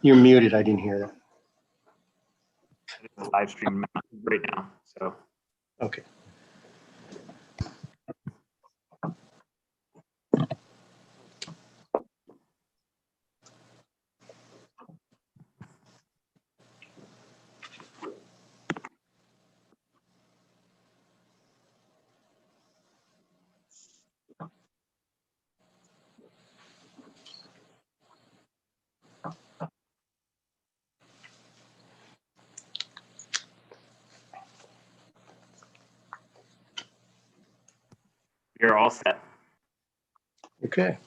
You're muted. I didn't hear that. Live stream right now. So Okay. you're all set. Okay.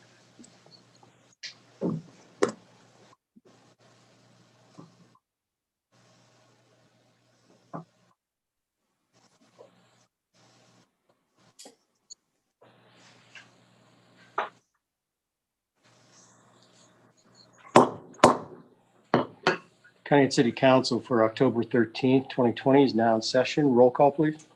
County and City Council for October 13th, 2020 is now in session. Roll call, please.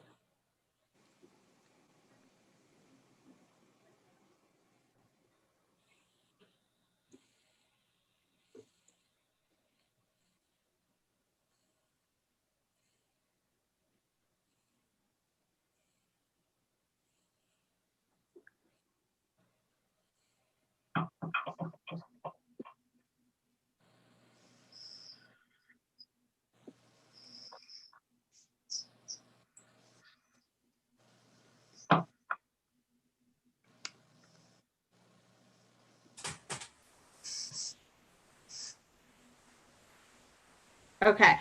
Okay.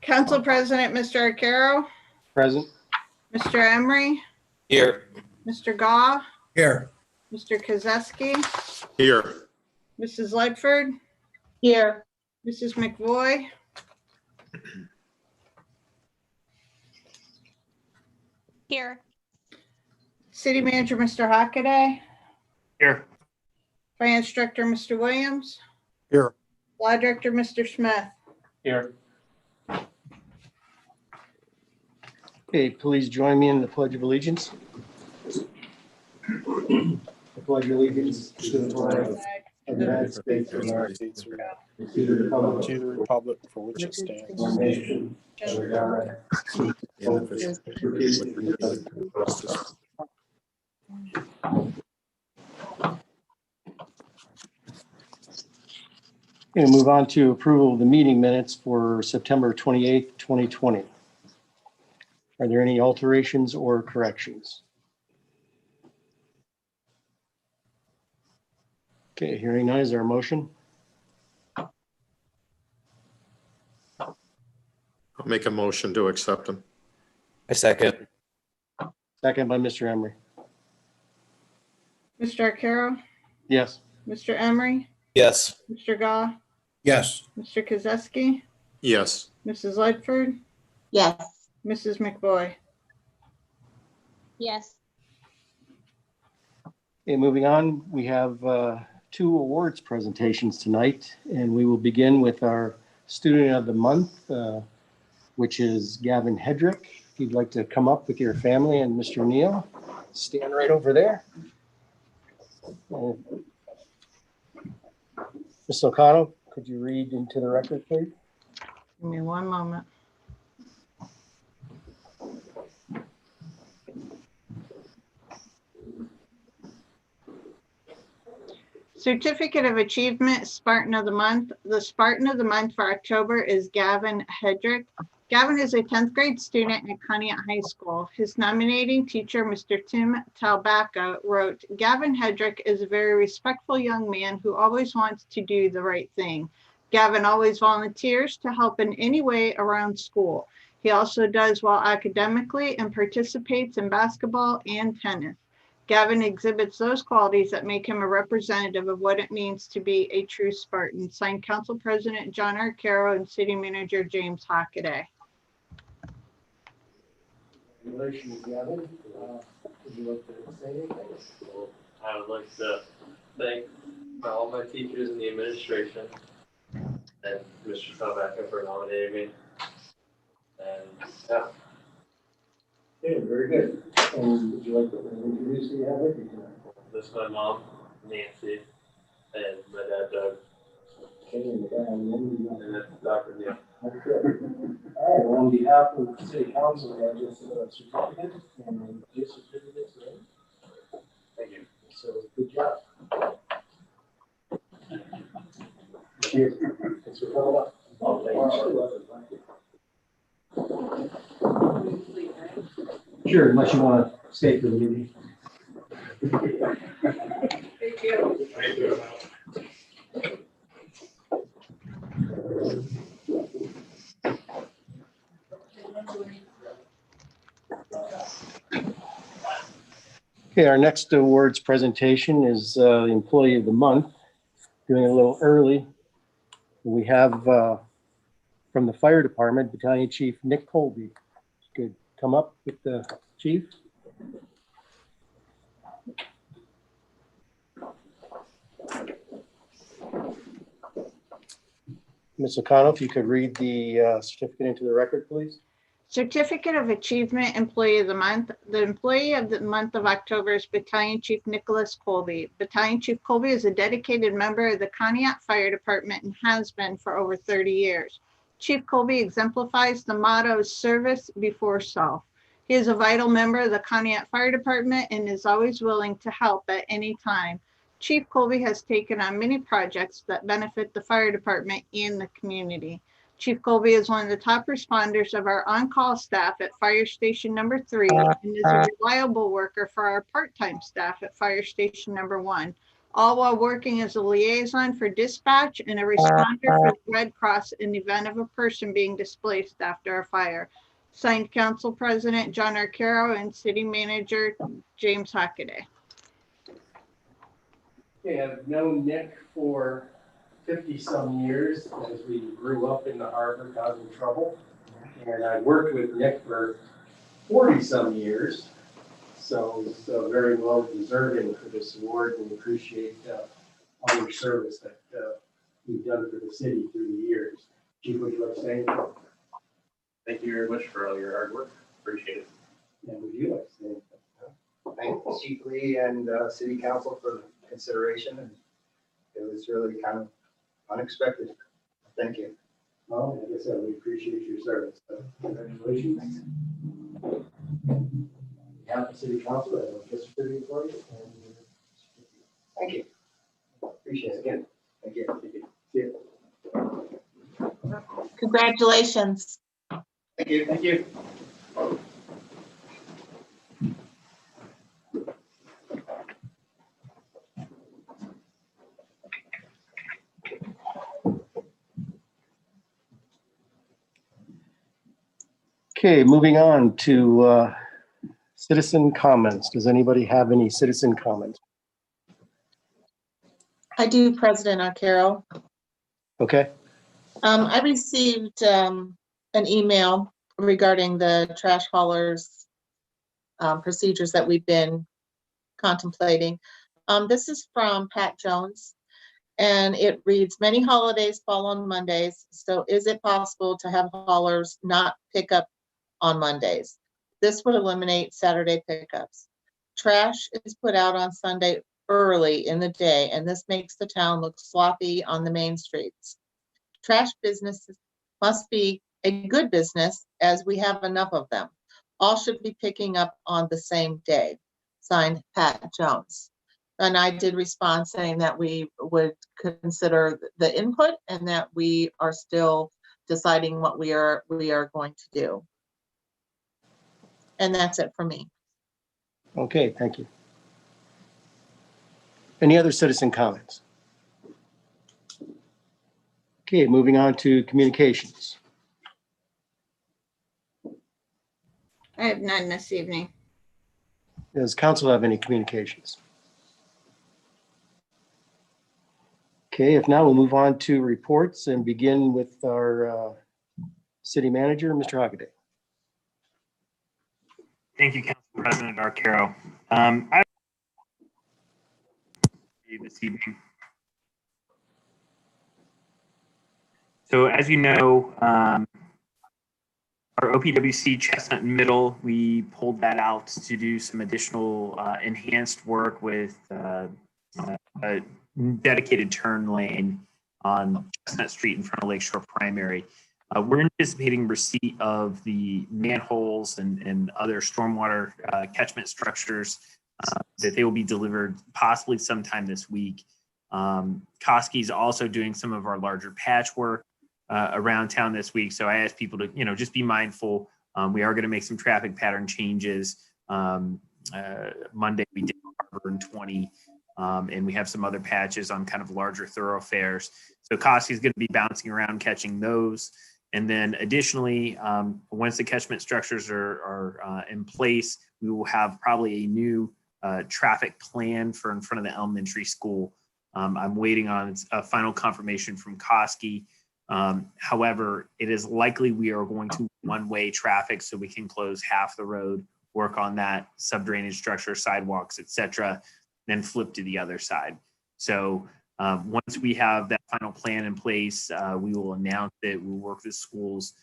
Council President, Mr. Arcaro, Present. Mr. Emery, Here. Mr. Gaw, Here. Mr. Kozeski, Here. Mrs. Ledford, Here. Mrs. McVoy, Here. City Manager, Mr. Hockaday, Here. Finance Director, Mr. Williams, Here. Law Director, Mr. Smith. Here. Okay, please join me in the Pledge of Allegiance. I pledge allegiance to the flag of the United States of America, and to the republic for which it stands, one nation, under God, indivisible, with liberty and justice. Going to move on to approval of the meeting minutes for September 28th, 2020. Are there any alterations or corrections? Okay, hearing none, is there a motion? I'll make a motion to accept them. I second. Second by Mr. Emery. Mr. Arcaro, Yes. Mr. Emery, Yes. Mr. Gaw, Yes. Mr. Kozeski, Yes. Mrs. Ledford, Yes. Mrs. McVoy. Yes. Okay, moving on, we have two awards presentations tonight, and we will begin with our Student of the Month, which is Gavin Hedrick. If you'd like to come up with your family and Mr. Neal, stand right over there. Ms. O'Connell, could you read into the record, please? Give me one moment. Certificate of Achievement, Spartan of the Month. The Spartan of the Month for October is Gavin Hedrick. Gavin is a 10th grade student at Conneaut High School. His nominating teacher, Mr. Tim Talbacca, wrote, "Gavin Hedrick is a very respectful young man who always wants to do the right thing. Gavin always volunteers to help in any way around school. He also does well academically and participates in basketball and tennis. Gavin exhibits those qualities that make him a representative of what it means to be a true Spartan." Signed, Council President John Arcaro and City Manager James Hockaday. Congratulations, Gavin. Would you like to say anything? Well, I would like to thank all my teachers and the administration and Mr. Talbacca for nominating me. And yeah. Yeah, very good. And would you like to introduce who you have with you tonight? This is my mom, Nancy, and my dad, Doug. And then Dr. Neal. All right, on behalf of the city council, I just certificate and gift certificates, right? Thank you. So good job. Thank you. Thanks for coming up. Sure, unless you want to stay for the meeting. Thank you. Thank you. Okay, our next awards presentation is the Employee of the Month. Doing it a little early. We have from the Fire Department, Battalion Chief Nick Colby. Could come up with the chief. Ms. O'Connell, if you could read the certificate into the record, please. Certificate of Achievement Employee of the Month. The Employee of the Month of October is Battalion Chief Nicholas Colby. Battalion Chief Colby is a dedicated member of the Conneaut Fire Department and has been for over 30 years. Chief Colby exemplifies the motto service before self. He is a vital member of the Conneaut Fire Department and is always willing to help at any time. Chief Colby has taken on many projects that benefit the fire department and the community. Chief Colby is one of the top responders of our on-call staff at Fire Station Number 3 and is a reliable worker for our part-time staff at Fire Station Number 1, all while working as a liaison for dispatch and a responder for the Red Cross in the event of a person being displaced after a fire. Signed, Council President John Arcaro and City Manager James Hockaday. Okay, I've known Nick for 50-some years as we grew up in the harbor causing trouble. And I worked with Nick for 40-some years. So he's very well deserving for this award, and we appreciate all your service that you've done for the city through the years. Chief, would you like to say anything? Thank you very much for all your hard work. Appreciate it. And would you like to say anything? Thank Chief Lee and City Council for the consideration, and it was really kind of unexpected. Thank you. Well, like I said, we appreciate your service. So congratulations. On behalf of City Council, I have a gift certificate for you. Thank you. Appreciate it again. Thank you. See you. Congratulations. Thank you. Thank you. Okay, moving on to citizen comments. Does anybody have any citizen comments? I do, President Arcaro. Okay, I received an email regarding the trash haulers procedures that we've been contemplating. This is from Pat Jones, and it reads, many holidays fall on Mondays, so is it possible to have haulers not pick up on Mondays? This would eliminate Saturday pickups. Trash is put out on Sunday early in the day, and this makes the town look sloppy on the main streets. Trash businesses must be a good business, as we have enough of them. All should be picking up on the same day. Signed, Pat Jones. And I did respond saying that we would consider the input and that we are still deciding what we are going to do. And that's it for me. okay, thank you. Any other citizen comments? Okay, moving on to communications. I have none this evening. Does council have any communications? Okay, if not, we'll move on to reports and begin with our city manager, Mr. Hockaday. Thank you, Council President Arcaro. I this evening. So as you know, our OPWC Chestnut Middle, we pulled that out to do some additional enhanced work with a dedicated turn lane on Chestnut Street in front of Lakeshore Primary. We're anticipating receipt of the manholes and other stormwater catchment structures that they will be delivered possibly sometime this week. Koski's also doing some of our larger patchwork around town this week. So I ask people to, just be mindful. We are going to make some traffic pattern changes. Monday we did Harbor and 20, and we have some other patches on kind of larger thoroughfares. So Koski's going to be bouncing around catching those. And then additionally, once the catchment structures are in place, we will have probably a new traffic plan for in front of the elementary school. I'm waiting on a final confirmation from Koski. However, it is likely we are going to one-way traffic so we can close half the road, work on that sub-drainage structure, sidewalks, et cetera, then flip to the other side. So once we have that final plan in place, we will announce it. We'll work with schools,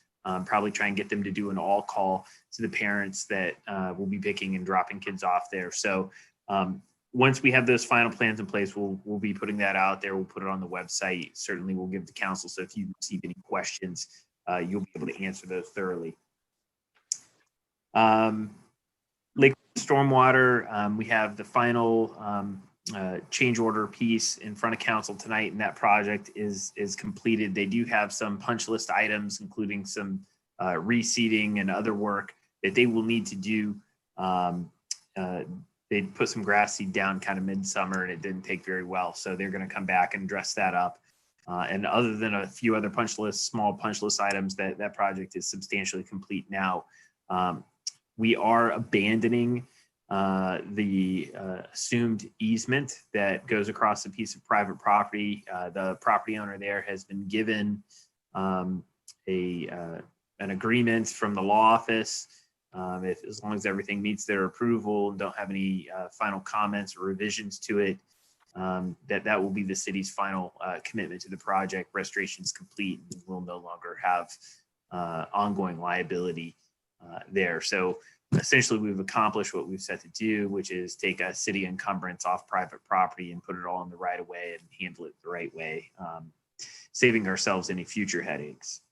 probably try and get them to do an all call to the parents that will be picking and dropping kids off there. So once we have those final plans in place, we'll be putting that out there. We'll put it on the website. Certainly we'll give the council. So if you receive any questions, you'll be able to answer those thoroughly. Lake Stormwater, we have the final change order piece in front of council tonight, and that project is completed. They do have some punch list items, including some reseeding and other work that they will need to do. They put some grass seed down kind of midsummer and it didn't take very well. So they're going to come back and dress that up. And other than a few other small punch list items, that project is substantially complete now. We are abandoning the assumed easement that goes across a piece of private property. The property owner there has been given an agreement from the law office. As long as everything meets their approval and don't have any final comments or revisions to it, that will be the city's final commitment to the project. Restoration is complete and we'll no longer have ongoing liability there. So essentially we've accomplished what we've set to do, which is take a city encumbrance off private property and put it all in the right of way and handle it the right way, saving ourselves any future headaches.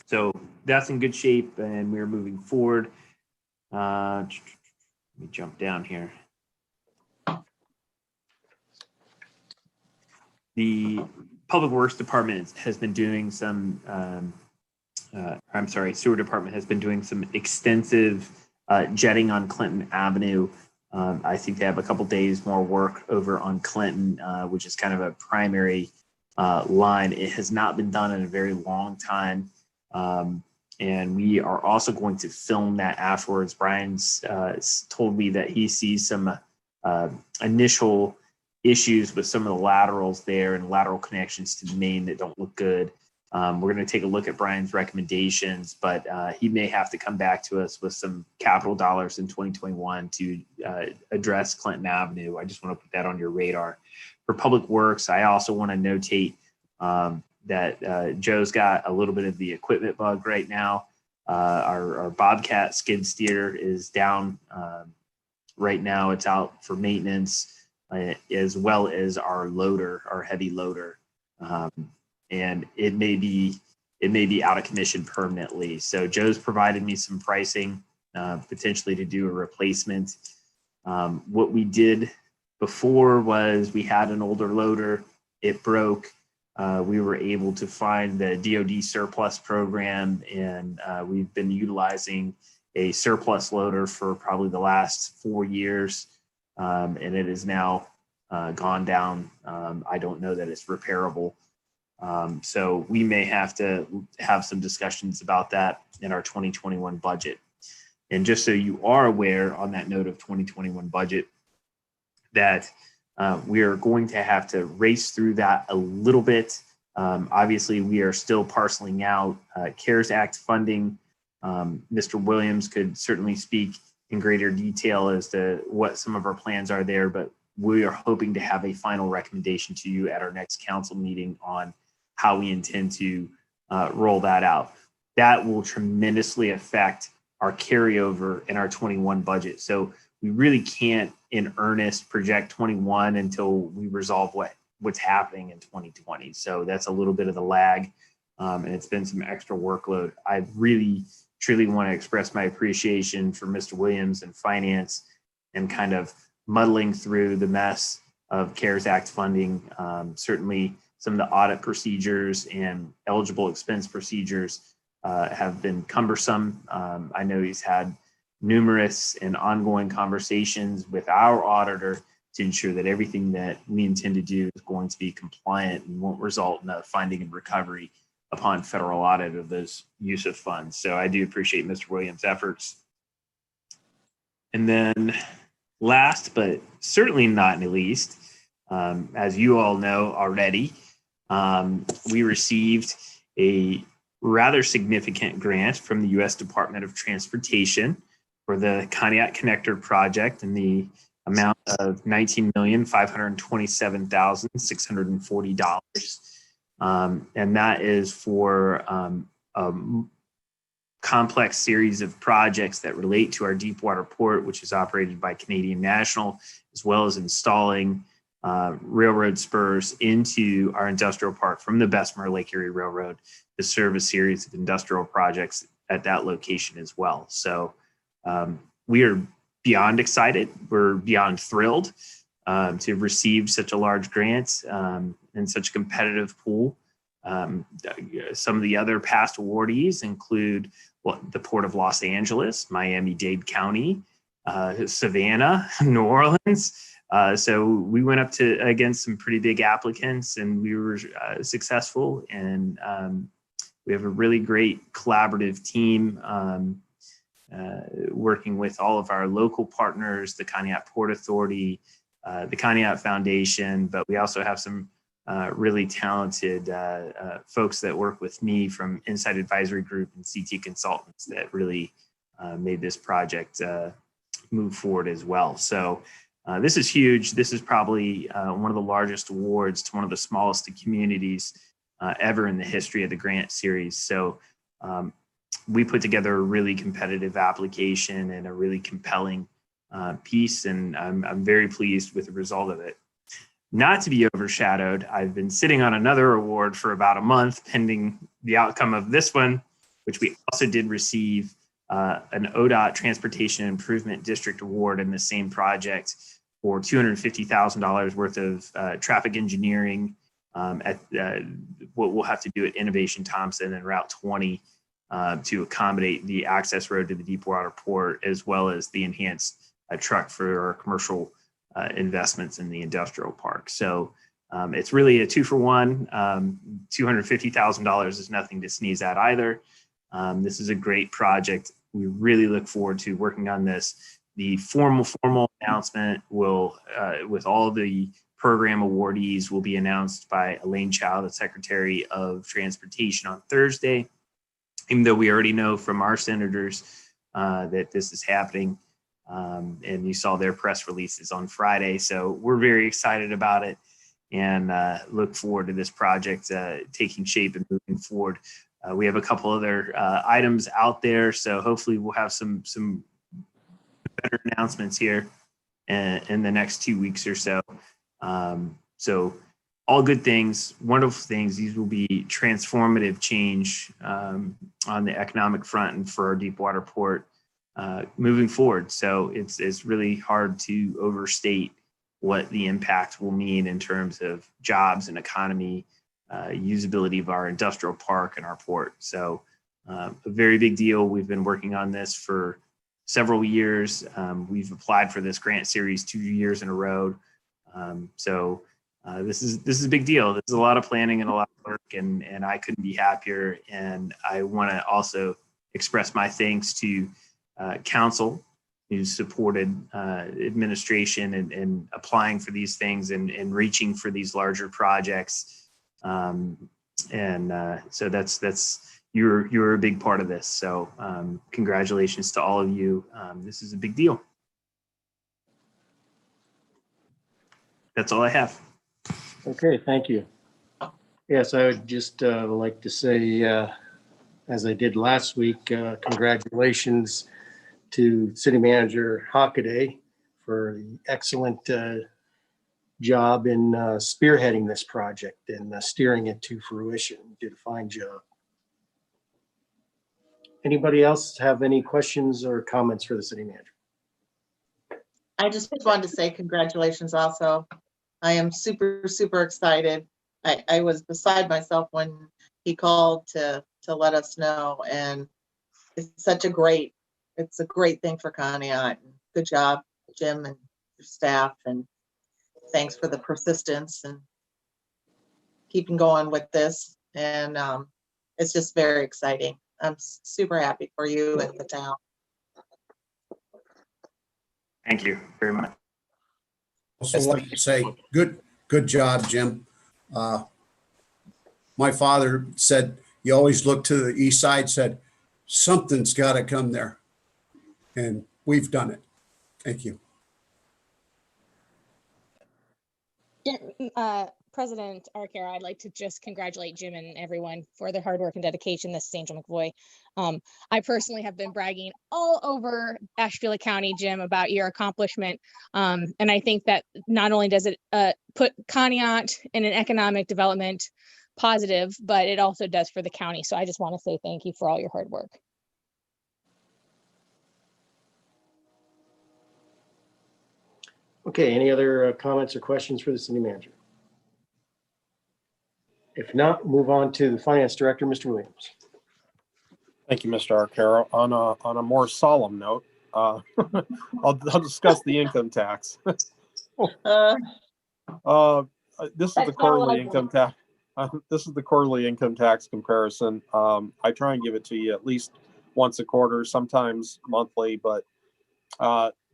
So that's in good shape and we're moving forward. Let me jump down here. The Public Works Department has been doing some, Sewer Department has been doing some extensive jetting on Clinton Avenue. I think they have a couple days more work over on Clinton, which is kind of a primary line. It has not been done in a very long time. And we are also going to film that afterwards. Brian's told me that he sees some initial issues with some of the laterals there and lateral connections to the main that don't look good. We're going to take a look at Brian's recommendations, but he may have to come back to us with some capital dollars in 2021 to address Clinton Avenue. I just want to put that on your radar. For Public Works, I also want to notate that Joe's got a little bit of the equipment bug right now. Our Bobcat skid steer is down right now. It's out for maintenance, as well as our loader, our heavy loader. And it may be out of commission permanently. So Joe's provided me some pricing, potentially to do a replacement. What we did before was we had an older loader, it broke. We were able to find the DoD surplus program, and we've been utilizing a surplus loader for probably the last 4 years, and it is now gone down. I don't know that it's repairable. So we may have to have some discussions about that in our 2021 budget. And just so you are aware, on that note of 2021 budget, that we are going to have to race through that a little bit. Obviously, we are still parceling out CARES Act funding. Mr. Williams could certainly speak in greater detail as to what some of our plans are there, but we are hoping to have a final recommendation to you at our next council meeting on how we intend to roll that out. That will tremendously affect our carryover in our 21 budget. So we really can't in earnest project 21 until we resolve what what's happening in 2020. So that's a little bit of the lag, and it's been some extra workload. I really, truly want to express my appreciation for Mr. Williams and finance and kind of muddling through the mess of CARES Act funding. Certainly some of the audit procedures and eligible expense procedures have been cumbersome. I know he's had numerous and ongoing conversations with our auditor to ensure that everything that we intend to do is going to be compliant and won't result in a finding and recovery upon federal audit of those use of funds. So I do appreciate Mr. Williams' efforts. And then last, but certainly not least, as you all know already, we received a rather significant grant from the U.S. Department of Transportation for the Conneaut Connector project in the amount of $19,527,640. And that is for a complex series of projects that relate to our Deepwater Port, which is operated by Canadian National, as well as installing railroad spurs into our industrial park from the Bessemer Lake Erie Railroad to serve a series of industrial projects at that location as well. So we are beyond excited. We're beyond thrilled to have received such a large grant and such a competitive pool. Some of the other past awardees include the Port of Los Angeles, Miami-Dade County, Savannah, New Orleans. So we went up against some pretty big applicants, and we were successful. And we have a really great collaborative team working with all of our local partners, the Conneaut Port Authority, the Conneaut Foundation, but we also have some really talented folks that work with me from Inside Advisory Group and CT Consultants that really made this project move forward as well. So this is huge. This is probably one of the largest awards to one of the smallest communities ever in the history of the grant series. So we put together a really competitive application and a really compelling piece, and I'm very pleased with the result of it. Not to be overshadowed, I've been sitting on another award for about a month pending the outcome of this one, which we also did receive an ODOT Transportation Improvement District Award in the same project for $250,000 worth of traffic engineering at what we'll have to do at Innovation Thompson and Route 20 to accommodate the access road to the Deepwater Port, as well as the enhanced truck for our commercial investments in the industrial park. So it's really a 2-for-1. $250,000 is nothing to sneeze at either. This is a great project. We really look forward to working on this. The formal announcement will, with all the program awardees, will be announced by Elaine Chao, the Secretary of Transportation, on Thursday. Even though we already know from our senators that this is happening, and you saw their press releases on Friday. So we're very excited about it and look forward to this project taking shape and moving forward. We have a couple other items out there, so hopefully we'll have some better announcements here in the next 2 weeks or so. So all good things, wonderful things. These will be transformative change on the economic front and for our Deepwater Port moving forward. So it's really hard to overstate what the impact will mean in terms of jobs and economy, usability of our industrial park and our port. So a very big deal. We've been working on this for several years. We've applied for this grant series 2 years in a row. So this is a big deal. This is a lot of planning and a lot of work, and I couldn't be happier. And I want to also express my thanks to Council, who supported administration and applying for these things and reaching for these larger projects. So that's you're a big part of this. So congratulations to all of you. This is a big deal. That's all I have. Okay, thank you. Yes, I would just like to say, as I did last week, congratulations to City Manager Hockaday for the excellent job in spearheading this project and steering it to fruition. You did a fine job. Anybody else have any questions or comments for the city manager? I just wanted to say congratulations also. I am super, super excited. I was beside myself when he called to let us know, and it's a great thing for Conneaut. Good job, Jim and your staff, and thanks for the persistence and keeping going with this. And it's just very exciting. I'm super happy for you and the town. Thank you very much. Also like to say, good job, Jim. My father said, you always look to the east side, said, something's got to come there. And we've done it. Thank you. President Arcaro, I'd like to just congratulate Jim and everyone for their hard work and dedication. This is Angel McVoy. I personally have been bragging all over Ashtabula County, Jim, about your accomplishment. And I think that not only does it put Conneaut in an economic development positive, but it also does for the county. So I just want to say thank you for all your hard work. Okay, any other comments or questions for the city manager? If not, move on to the finance director, Mr. Williams. Thank you, Mr. Arcaro. On a more solemn note, I'll discuss the income tax. This is the quarterly income tax. This is the quarterly income tax comparison. I try and give it to you at least once a quarter, sometimes monthly, but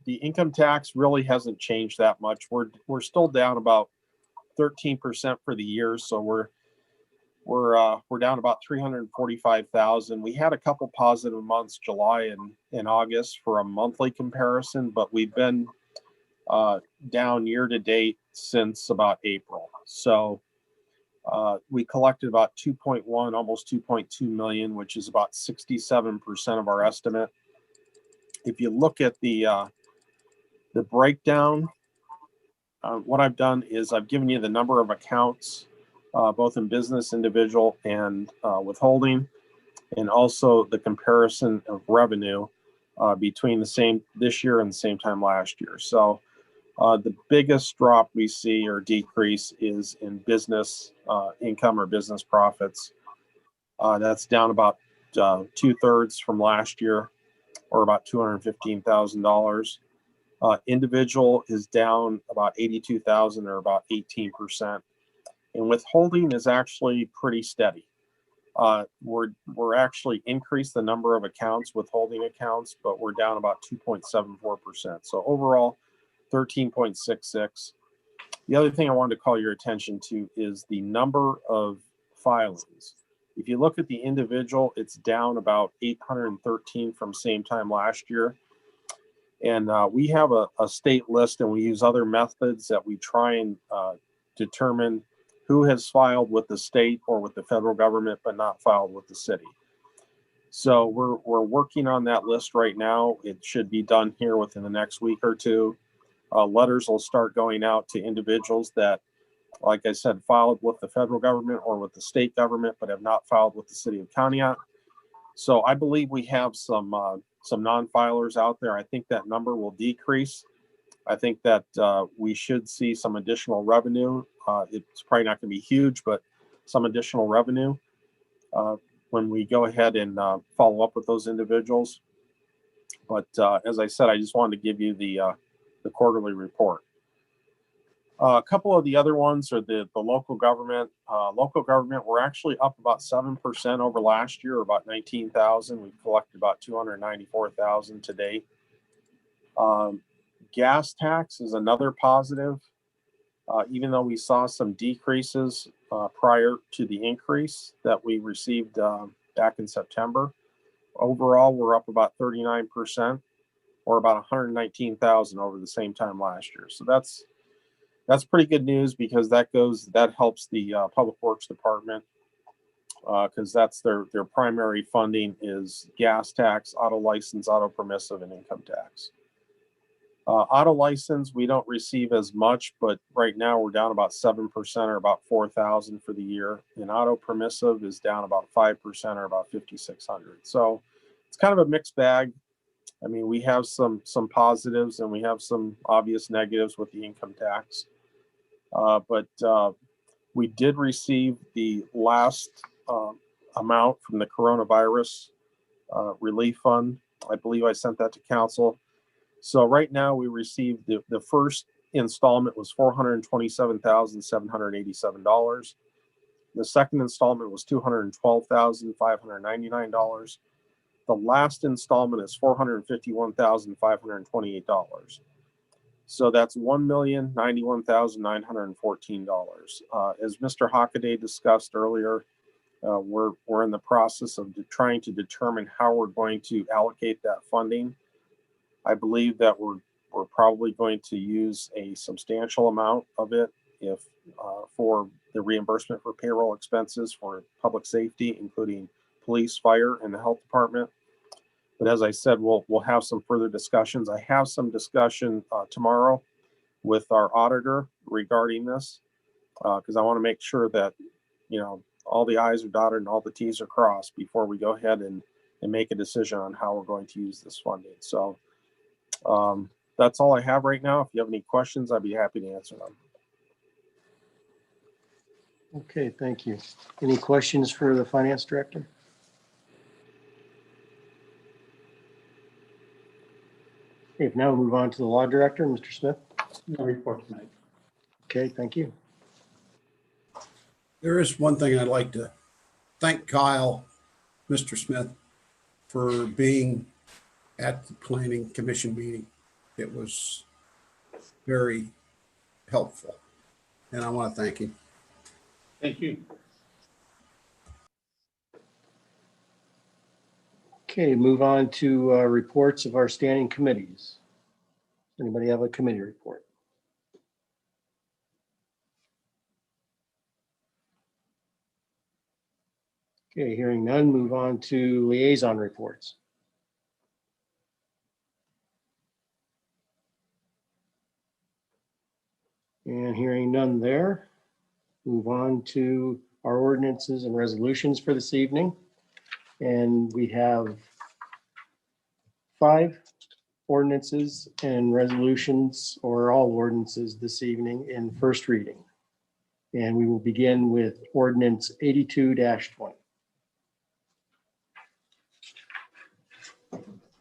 the income tax really hasn't changed that much. We're still down about 13% for the year, so we're down about 345,000. We had a couple positive months, July and August, for a monthly comparison, but we've been down year to date since about April. So we collected about 2.1, almost 2.2 million, which is about 67% of our estimate. If you look at the breakdown, what I've done is I've given you the number of accounts, both in business, individual, and withholding, and also the comparison of revenue between this year and the same time last year. So the biggest drop we see or decrease is in business income or business profits. That's down about 2/3 from last year, or about $215,000. Individual is down about 82,000, or about 18%. And withholding is actually pretty steady. We're actually increased the number of accounts, withholding accounts, but we're down about 2.74%. So overall, 13.66. The other thing I wanted to call your attention to is the number of filings. If you look at the individual, it's down about 813 from same time last year. And we have a state list, and we use other methods that we try and determine who has filed with the state or with the federal government, but not filed with the city. So we're working on that list right now. It should be done here within the next week or two. Letters will start going out to individuals that, like I said, filed with the federal government or with the state government, but have not filed with the city of Conneaut. So I believe we have some non-filers out there. I think that number will decrease. I think that we should see some additional revenue. It's probably not going to be huge, but some additional revenue when we go ahead and follow up with those individuals. But as I said, I just wanted to give you the quarterly report. A couple of the other ones are the local government. Local government, we're actually up about 7% over last year, about 19,000. We've collected about 294,000 to date. Gas tax is another positive. Even though we saw some decreases prior to the increase that we received back in September, overall we're up about 39%, or about 119,000 over the same time last year. So that's pretty good news, because that helps the Public Works Department, because that's their primary funding is gas tax, auto license, auto permissive, and income tax. Auto license, we don't receive as much, but right now we're down about 7% or about 4,000 for the year. And auto permissive is down about 5% or about 5,600. So it's kind of a mixed bag. I mean, we have some positives and we have some obvious negatives with the income tax. But we did receive the last amount from the coronavirus relief fund. I believe I sent that to council. So right now we received the first installment was $427,787. The second installment was $212,599. The last installment is $451,528. So that's $1,091,914. As Mr. Hockaday discussed earlier, we're in the process of trying to determine how we're going to allocate that funding. I believe that we're probably going to use a substantial amount of it for the reimbursement for payroll expenses for public safety, including police, fire, and the health department. But as I said, we'll have some further discussions. I have some discussion tomorrow with our auditor regarding this because I want to make sure that, you know, all the I's are dotted and all the T's are crossed before we go ahead and make a decision on how we're going to use this funding. So that's all I have right now. If you have any questions, I'd be happy to answer them. Okay, thank you. Any questions for the finance director? If now, we'll move on to the law director, Mr. Smith. No report tonight. Okay, thank you. There is one thing I'd like to thank Kyle, Mr. Smith, for being at the planning commission meeting. It was very helpful, and I want to thank him. Thank you. Okay, move on to reports of our standing committees. Anybody have a committee report? Okay, hearing none, move on to liaison reports. And hearing none there, move on to our ordinances and resolutions for this evening. And we have 5 ordinances and resolutions, or all ordinances this evening in first reading. And we will begin with ordinance 82-20.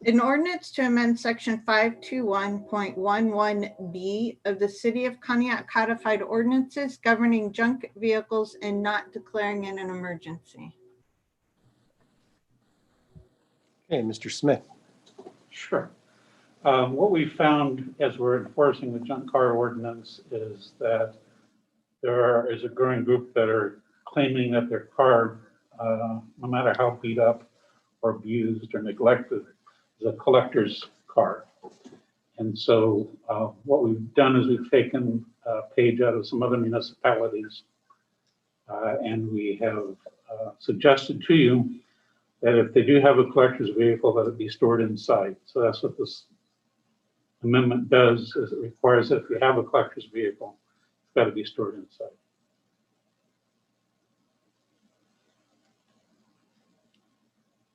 An ordinance to amend section 521.11B of the City of Conneaut Codified Ordinances governing junk vehicles and not declaring it an emergency. Okay, Mr. Smith. Sure. What we found as we're enforcing the junk car ordinance is that there is a growing group that are claiming that their car, no matter how beat up or abused or neglected, is a collector's car. And so what we've done is we've taken a page out of some other municipalities and we have suggested to you that if they do have a collector's vehicle, that it be stored inside. So that's what this amendment does, is it requires that if you have a collector's vehicle, it's got to be stored inside.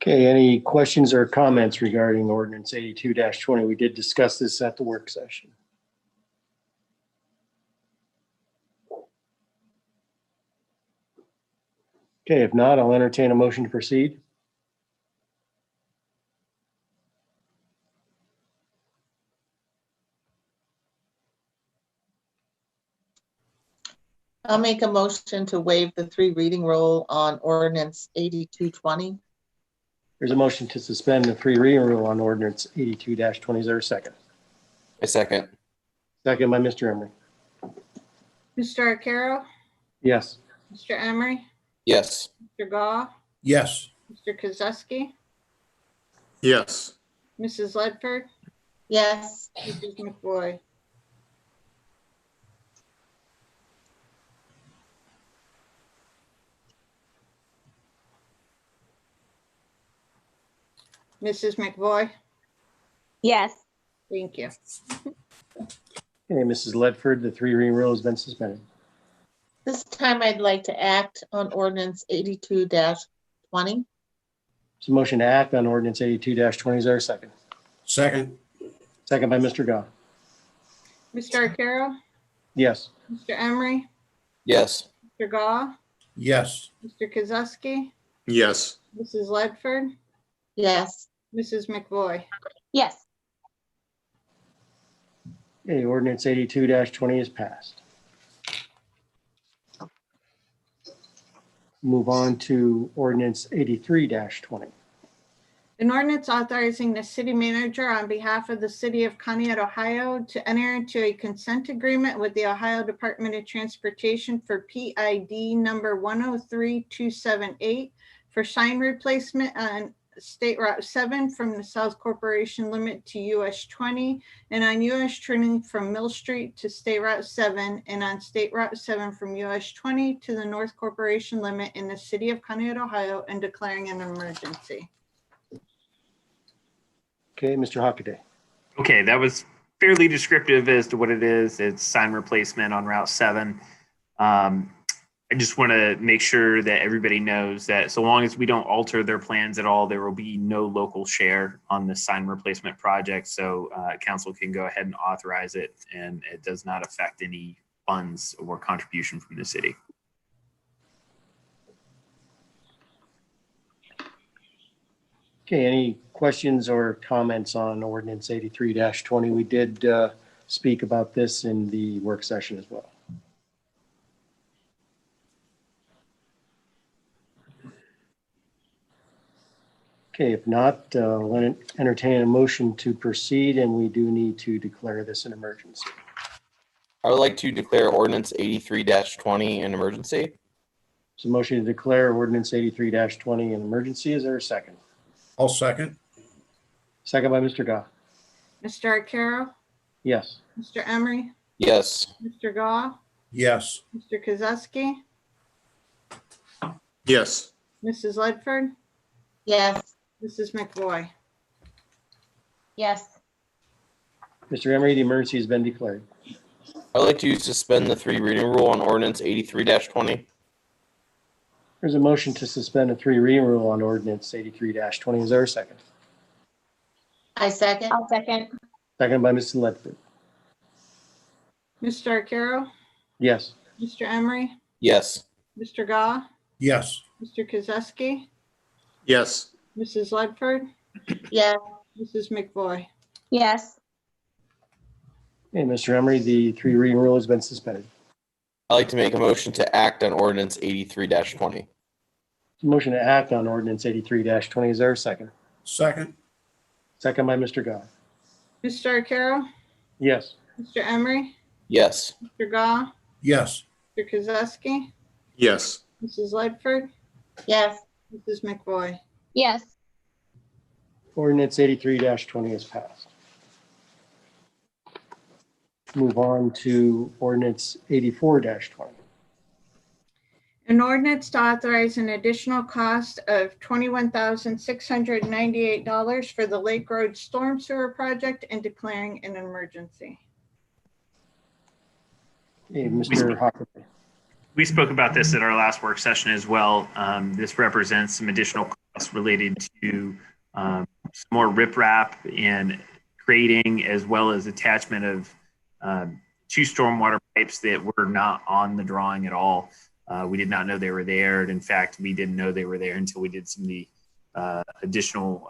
Okay, any questions or comments regarding ordinance 82-20? We did discuss this at the work session. Okay, if not, I'll entertain a motion to proceed. I'll make a motion to waive the 3 reading rule on ordinance 82-20. There's a motion to suspend the 3 reading rule on ordinance 82-20. Is there a second? A second. Second by Mr. Emery. Mr. Arcaro? Yes. Mr. Emery? Yes. Mr. Gah? Yes. Mr. Kozowski? Yes. Mrs. Ledford? Yes. Mrs. McVoy? Mrs. McVoy? Yes. Thank you. Okay, Mrs. Ledford, the three reading rule has been suspended. This time I'd like to act on ordinance 82-20. So motion to act on ordinance 82-20. Is there a second? Second. Second by Mr. Gah. Mr. Arcaro? Yes. Mr. Emery? Yes. Mr. Gah? Yes. Mr. Kozowski? Yes. Mrs. Ledford? Yes. Mrs. McVoy? Yes. Okay, ordinance 82-20 is passed. Move on to ordinance 83-20. An ordinance authorizing the city manager on behalf of the city of Conneaut, Ohio, to enter into a consent agreement with the Ohio Department of Transportation for PID number 103278 for sign replacement on State Route 7 from the South Corporation limit to US 20 and on US turning from Mill Street to State Route 7 and on State Route 7 from US 20 to the North Corporation limit in the city of Conneaut, Ohio, and declaring an emergency. Okay, Mr. Hockaday. Okay, that was fairly descriptive as to what it is. It's sign replacement on Route 7. I just want to make sure that everybody knows that so long as we don't alter their plans at all, there will be no local share on the sign replacement project. So council can go ahead and authorize it, and it does not affect any funds or contribution from the city. Okay, any questions or comments on ordinance 83-20? We did speak about this in the work session as well. Okay, if not, we'll entertain a motion to proceed, and we do need to declare this an emergency. I would like to declare ordinance 83-20 an emergency. So motion to declare ordinance 83-20 an emergency. Is there a second? I'll second. Second by Mr. Gah. Mr. Arcaro? Yes. Mr. Emery? Yes. Mr. Gah? Yes. Mr. Kozowski? Yes. Mrs. Ledford? Yes. Mrs. McVoy? Yes. Mr. Emery, the emergency has been declared. I would like to suspend the three reading rule on ordinance 83-20. There's a motion to suspend a three reading rule on ordinance 83-20. Is there a second? I second. I'll second. Second by Mrs. Ledford. Mr. Arcaro? Yes. Mr. Emery? Yes. Mr. Gah? Yes. Mr. Kozowski? Yes. Mrs. Ledford? Yes. Mrs. McVoy? Yes. Okay, Mr. Emery, the three reading rule has been suspended. I'd like to make a motion to act on ordinance 83-20. Motion to act on ordinance 83-20. Is there a second? Second. Second by Mr. Gah. Mr. Arcaro? Yes. Mr. Emery? Yes. Mr. Gah? Yes. Mr. Kozowski? Yes. Mrs. Ledford? Yes. Mrs. McVoy? Yes. Ordinance 83-20 is passed. Move on to ordinance 84-20. An ordinance to authorize an additional cost of $21,698 for the Lake Road Storm Sewer Project and declaring an emergency. Hey, Mr. Hockaday. We spoke about this at our last work session as well. This represents some additional costs related to some more riprap and grading, as well as attachment of two stormwater pipes that were not on the drawing at all. We did not know they were there. And in fact, we didn't know they were there until we did some of the additional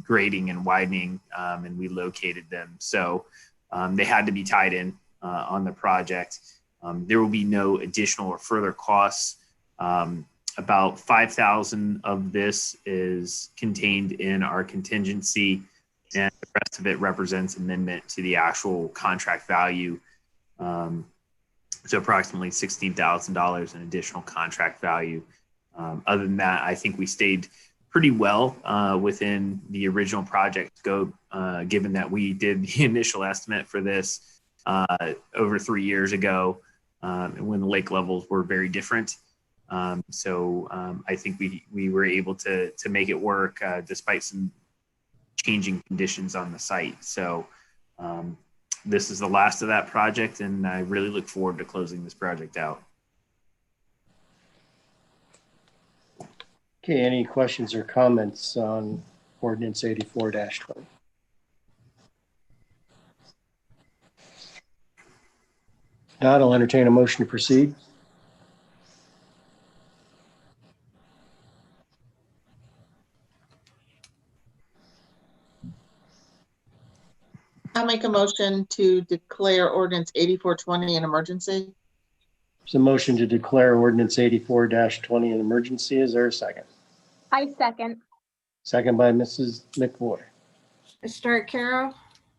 grading and widening, and we located them. So they had to be tied in on the project. There will be no additional or further costs. About 5,000 of this is contained in our contingency, and the rest of it represents amendment to the actual contract value. So approximately $16,000 in additional contract value. Other than that, I think we stayed pretty well within the original project scope, given that we did the initial estimate for this over 3 years ago when the lake levels were very different. So I think we were able to make it work despite some changing conditions on the site. So this is the last of that project, and I really look forward to closing this project out. Okay, any questions or comments on ordinance 84-20? Not, I'll entertain a motion to proceed. I'll make a motion to declare ordinance 8420 an emergency. There's a motion to declare ordinance 84-20 an emergency. Is there a second? I second. Second by Mrs. McVoy. Mr. Arcaro,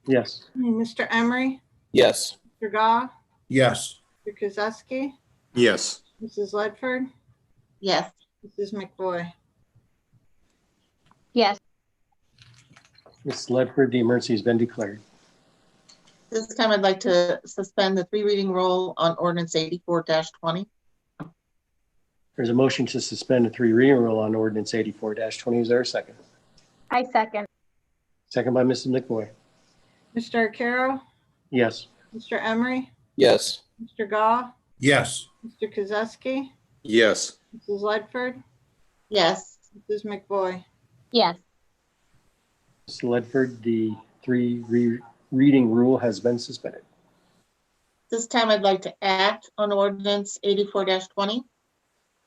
Yes. Mr. Emery, Yes. Mr. Gah, Yes. Mr. Kozowski, Yes. Mrs. Ledford, Yes. Mrs. McBoy. Yes. Mrs. Ledford, the emergency has been declared. This time I'd like to suspend the 3 reading rule on ordinance 84-20. There's a motion to suspend the 3 reading rule on ordinance 84-20. Is there a second? I second. Second by Mrs. McVoy. Mr. Arcaro, Yes. Mr. Emery, Yes. Mr. Gah, Yes. Mr. Kozowski, Yes. Mrs. Ledford, Yes. Mrs. McBoy. Yes. Mrs. Ledford, the 3 reading rule has been suspended. This time I'd like to act on ordinance 84-20.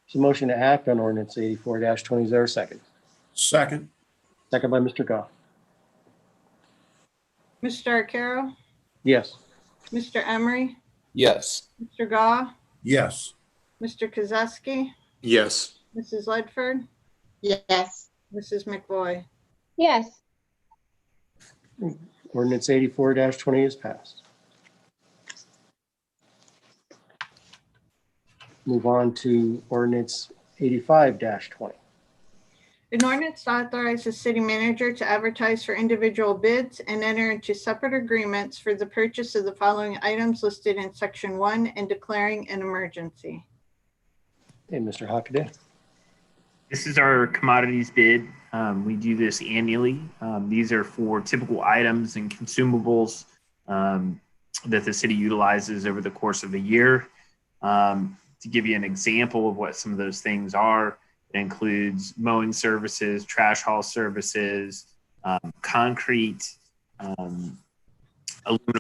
There's a motion to act on ordinance 84-20. Is there a second? Second. Second by Mr. Goff. Mr. Arcaro, Yes. Mr. Emery, Yes. Mr. Gah, Yes. Mr. Kozowski, Yes. Mrs. Ledford, Yes. Mrs. McBoy. Yes. Ordinance 84-20 is passed. Move on to ordinance 85-20. An ordinance to authorize the city manager to advertise for individual bids and enter into separate agreements for the purchase of the following items listed in section 1 and declaring an emergency. Hey, Mr. Hockaday. This is our commodities bid. We do this annually. These are for typical items and consumables that the city utilizes over the course of a year. To give you an example of what some of those things are, it includes mowing services, trash haul services, concrete, aluminum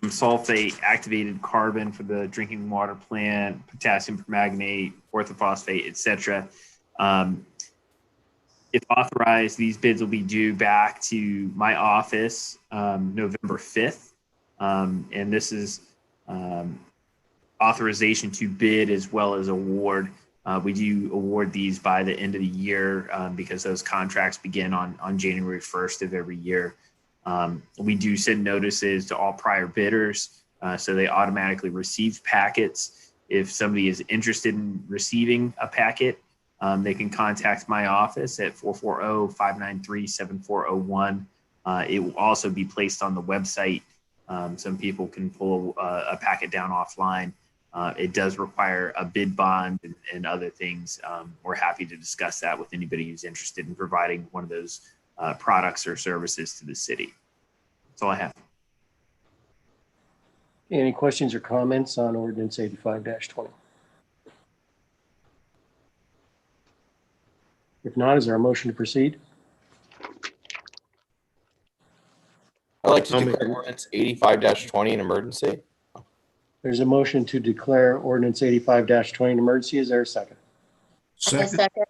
sulfate, activated carbon for the drinking water plant, potassium permanganate, orthophosphate, etc. If authorized, these bids will be due back to my office November 5th. And this is authorization to bid as well as award. We do award these by the end of the year because those contracts begin on January 1st of every year. We do send notices to all prior bidders, so they automatically receive packets. If somebody is interested in receiving a packet, they can contact my office at 440-593-7401. It will also be placed on the website. Some people can pull a packet down offline. It does require a bid bond and other things. We're happy to discuss that with anybody who's interested in providing one of those products or services to the city. That's all I have. Any questions or comments on ordinance 85-20? If not, is there a motion to proceed? I'd like to I'll make declare ordinance 85-20 an emergency. There's a motion to declare ordinance 85-20 an emergency. Is there a second? Second. Second.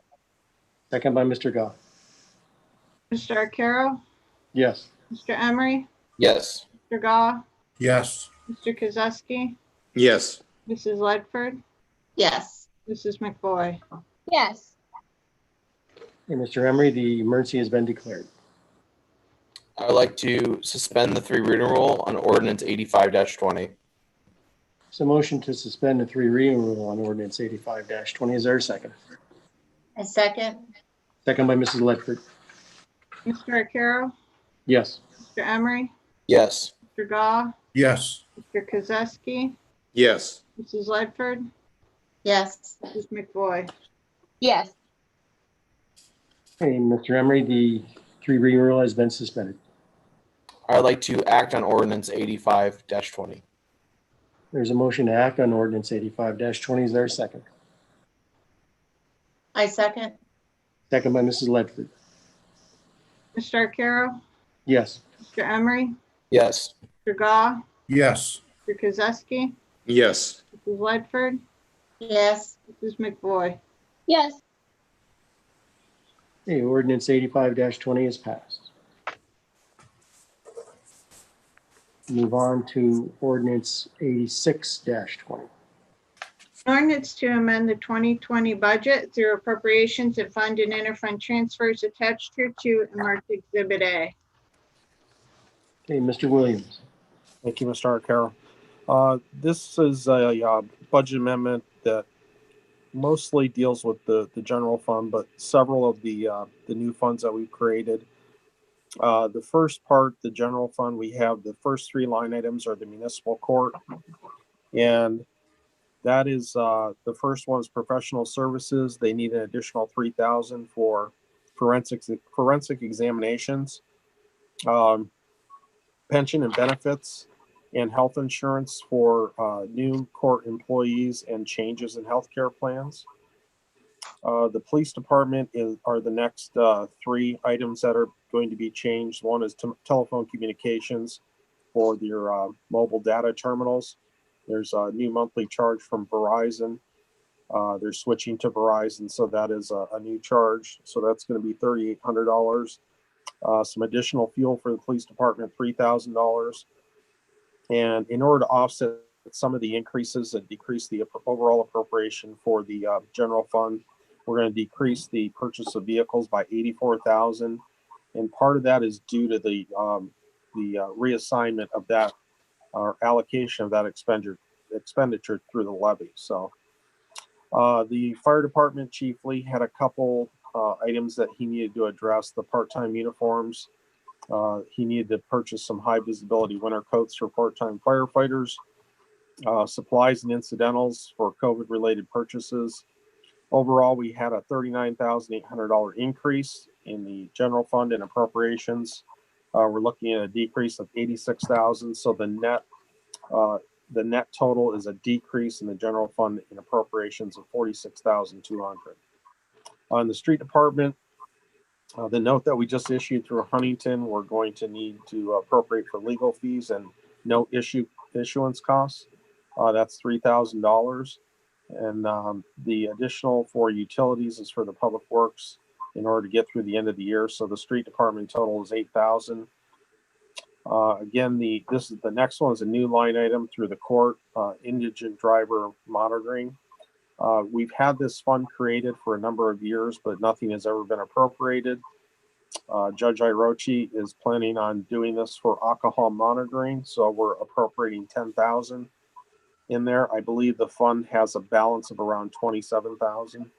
Second by Mr. Goff. Mr. Arcaro, Yes. Mr. Emery, Yes. Mr. Gah, Yes. Mr. Kozowski, Yes. Mrs. Ledford, Yes. Mrs. McBoy. Yes. Hey, Mr. Emery, the emergency has been declared. I would like to suspend the 3 reading rule on ordinance 85-20. So motion to suspend the 3 reading rule on ordinance 85-20. Is there a second? A second. Second by Mrs. Ledford. Mr. Arcaro, Yes. Mr. Emery, Yes. Mr. Gah, Yes. Mr. Kozowski, Yes. Mrs. Ledford, Yes. Mrs. McBoy. Yes. Hey, Mr. Emery, the 3 reading rule has been suspended. I'd like to act on ordinance 85-20. There's a motion to act on ordinance 85-20. Is there a second? I second. Second by Mrs. Ledford. Mr. Arcaro? Yes. Mr. Emery? Yes. Mr. Goff? yes, Mr. Kozowski? Yes. Mrs. Ledford? Yes, Mrs. McVoy? Yes. Okay, ordinance 85-20 is passed. Move on to ordinance 86-20. An ordinance to amend the 2020 budget through appropriations and fund and interfund transfers attached hereto and marked Exhibit A. Okay, Mr. Williams. Thank you, Mr. Arcaro. This is a budget amendment that mostly deals with the general fund, but several of the new funds that we've created. The first part, the general fund, we have the first three line items are the municipal court. And that is, the first one is professional services. They need an additional $3,000 for forensic examinations, pension and benefits, and health insurance for new court employees and changes in healthcare plans. The police department are the next three items that are going to be changed. One is telephone communications for their mobile data terminals. There's a new monthly charge from Verizon. They're switching to Verizon, so that is a new charge. So that's going to be $3,800. Some additional fuel for the police department, $3,000. And in order to offset some of the increases that decrease the overall appropriation for the general fund, we're going to decrease the purchase of vehicles by $84,000. And part of that is due to the reassignment of that or allocation of that expenditure through the levy. So the fire department chief Lee had a couple items that he needed to address. The part-time uniforms. He needed to purchase some high visibility winter coats for part-time firefighters, supplies and incidentals for COVID related purchases. Overall, we had a $39,800 increase in the general fund and appropriations. We're looking at a decrease of $86,000. So the net total is a decrease in the general fund in appropriations of $46,200. On the street department, the note that we just issued through Huntington, we're going to need to appropriate for legal fees and note issuance costs. That's $3,000. And the additional for utilities is for the public works in order to get through the end of the year. So the street department total is $8,000. Again, the next one is a new line item through the court, indigent driver monitoring. We've had this fund created for a number of years, but nothing has ever been appropriated. Judge Irochi is planning on doing this for alcohol monitoring, so we're appropriating $10,000 in there. I believe the fund has a balance of around $27,000.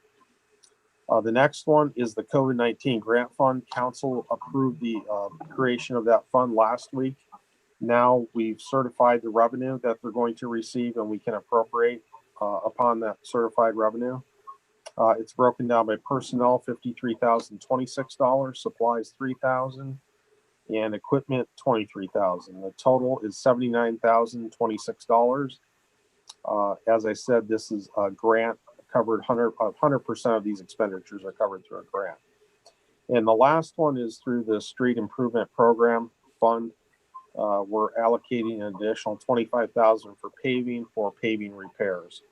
The next one is the COVID-19 grant fund. Council approved the creation of that fund last week. Now we've certified the revenue that they're going to receive, and we can appropriate upon that certified revenue. It's broken down by personnel, $53,026, supplies $3,000, and equipment $23,000. The total is $79,026. As I said, this is a grant covered. 100% of these expenditures are covered through a grant. And the last one is through the Street Improvement Program Fund. We're allocating an additional $25,000 for paving repairs.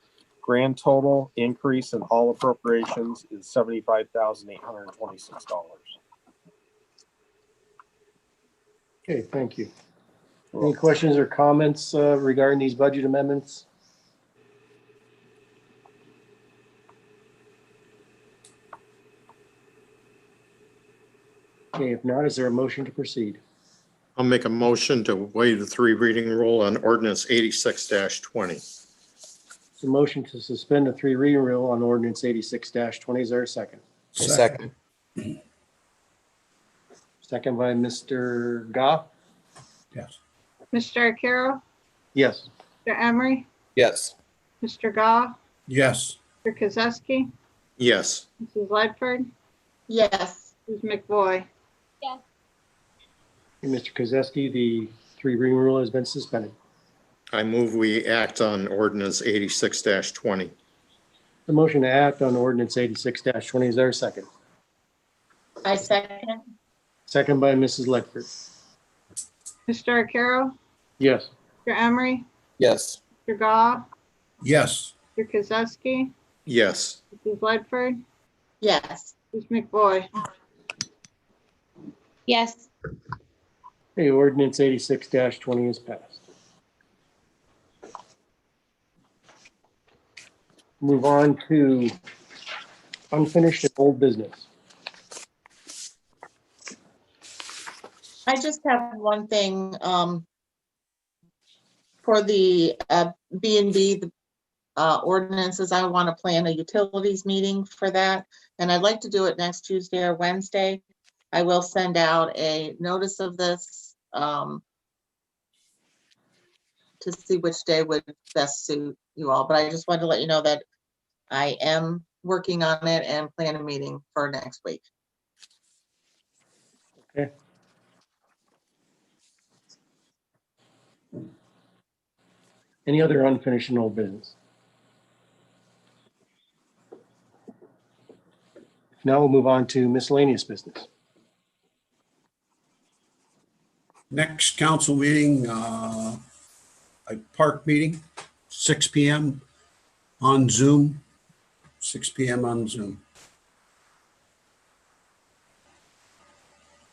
Grand total increase in all appropriations is $75,826. Okay, thank you. Any questions or comments regarding these budget amendments? Okay, if not, is there a motion to proceed? I'll make a motion to waive the 3 reading rule on ordinance 86-20. It's a motion to suspend the 3 reading rule on ordinance 86-20. Is there a second? Second. Second by Mr. Goff? yes, Mr. Arcaro? Yes. Mr. Emery? Yes. Mr. Goff? yes, Mr. Kozowski? Yes. Mrs. Ledford? yes, Mrs. McVoy? Yes. And Mr. Kozewski, the three reading rule has been suspended. I move we act on ordinance 86-20. The motion to act on ordinance 86-20, is there a second? I second. Second by Mrs. Ledford. Mr. Arcaro, Yes. Mr. Emery, Yes. Mr. Gah, Yes. Mr. Kozewski, Yes. Mrs. Ledford, Yes. Mrs. McVoy. Yes. Okay, ordinance 86-20 is passed. Move on to unfinished and old business. I just have one thing, for the, B and B, ordinances, I want to plan a utilities meeting for that. And I'd like to do it next Tuesday or Wednesday. I will send out a notice of this, to see which day would best suit you all. But I just wanted to let you know that I am working on it and plan a meeting for next week. Okay. Any other unfinished and old business? Now we'll move on to miscellaneous business. Next council meeting, a park meeting, 6 PM on Zoom, 6 PM on Zoom.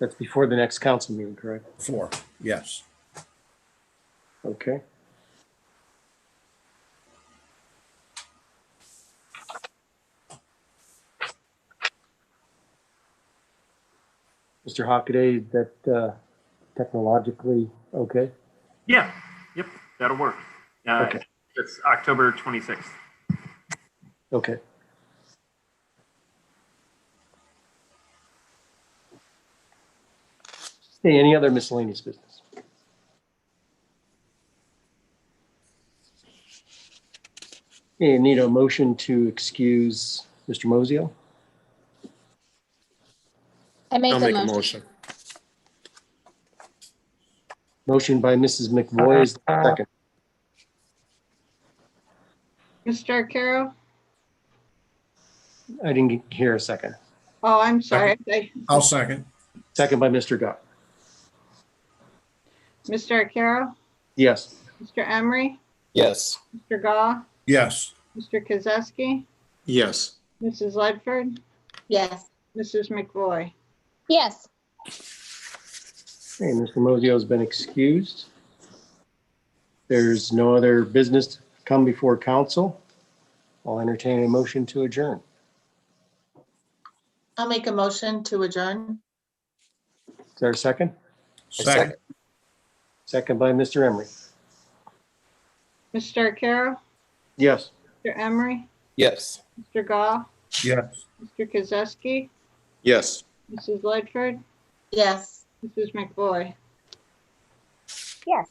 That's before the next council meeting, correct? 4, yes. Okay. Mr. Hockaday, is that technologically okay? Yeah, yep, that'll work. Okay. It's October 26th. Okay. Hey, any other miscellaneous business? Okay, need a motion to excuse Mr. Mosio. I make I'll the make a motion. motion. Motion by Mrs. McVoy is the second. Mr. Arcaro, I didn't hear a second. oh, I'm sorry. I'll second. Second by Mr. Gott. Mr. Arcaro, Yes. Mr. Emery, Yes. Mr. Gah, Yes. Mr. Kozewski, Yes. Mrs. Ledford, Yes. Mrs. McVoy. Yes. Okay, Mr. Mosio has been excused. There's no other business to come before council. I'll entertain a motion to adjourn. I'll make a motion to adjourn. Is there a second? Second. Second by Mr. Emery. Mr. Arcaro, Yes. Mr. Emery, Yes. Mr. Gah, Yes. Mr. Kozewski, Yes. Mrs. Ledford, Yes. Mrs. McVoy. Yes.